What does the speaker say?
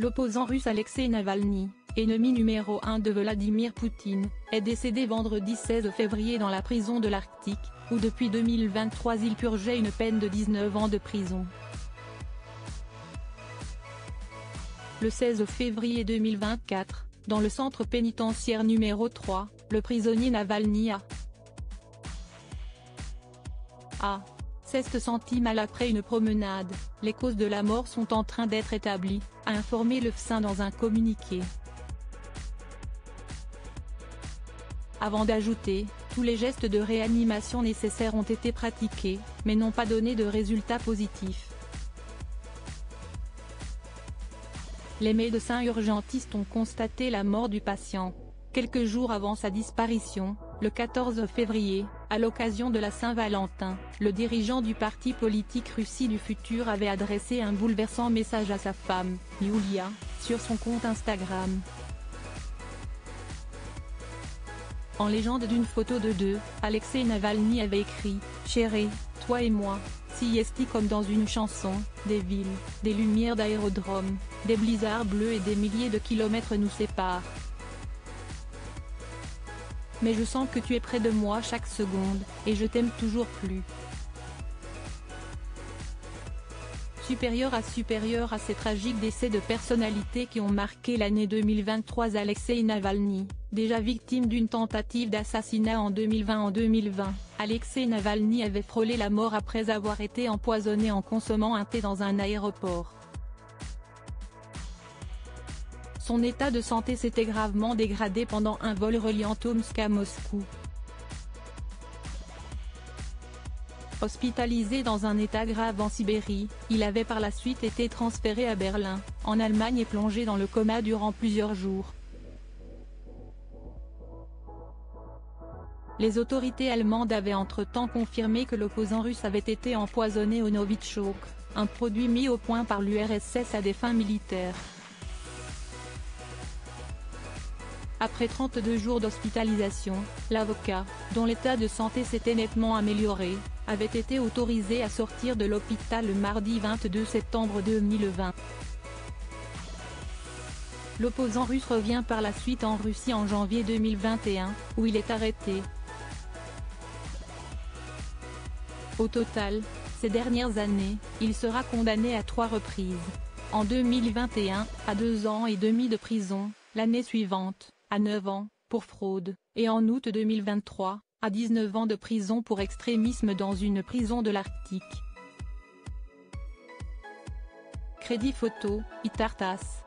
L'opposant russe Alexeï Navalny, ennemi numéro 1 de Vladimir Poutine, est décédé vendredi 16 février dans la prison de l'Arctique, où depuis 2023 il purgeait une peine de 19 ans de prison. Le 16 février 2024, dans le centre pénitentiaire numéro 3, le prisonnier Navalny a 16 senti mal après une promenade. Les causes de la mort sont en train d'être établies, a informé le FSIN dans un communiqué. Avant d'ajouter, tous les gestes de réanimation nécessaires ont été pratiqués, mais n'ont pas donné de résultats positifs. Les médecins urgentistes ont constaté la mort du patient. Quelques jours avant sa disparition, le 14 février, à l'occasion de la Saint-Valentin, le dirigeant du parti politique Russie du futur avait adressé un bouleversant message à sa femme, Yulia, sur son compte Instagram. En légende d'une photo de deux, Alexeï Navalny avait écrit « Chérie, toi et moi, si esti comme dans une chanson, des villes, des lumières d'aérodromes, des blizzards bleus et des milliers de kilomètres nous séparent. Mais je sens que tu es près de moi chaque seconde, et je t'aime toujours plus. » Supérieur à ces tragiques décès de personnalités qui ont marqué l'année 2023, Alexeï Navalny, déjà victime d'une tentative d'assassinat en 2020. Alexeï Navalny avait frôlé la mort après avoir été empoisonné en consommant un thé dans un aéroport. Son état de santé s'était gravement dégradé pendant un vol reliant Tomsk à Moscou. Hospitalisé dans un état grave en Sibérie, il avait par la suite été transféré à Berlin, en Allemagne et plongé dans le coma durant plusieurs jours. Les autorités allemandes avaient entre-temps confirmé que l'opposant russe avait été empoisonné au Novichok, un produit mis au point par l'URSS à des fins militaires. Après 32 jours d'hospitalisation, l'avocat, dont l'état de santé s'était nettement amélioré, avait été autorisé à sortir de l'hôpital le mardi 22 septembre 2020. L'opposant russe revient par la suite en Russie en janvier 2021, où il est arrêté. Au total, ces dernières années, il sera condamné à 3 reprises. En 2021, à 2 ans et demi de prison, l'année suivante, à 9 ans, pour fraude, et en août 2023, à 19 ans de prison pour extrémisme dans une prison de l'Arctique. Crédit photo, Itartas.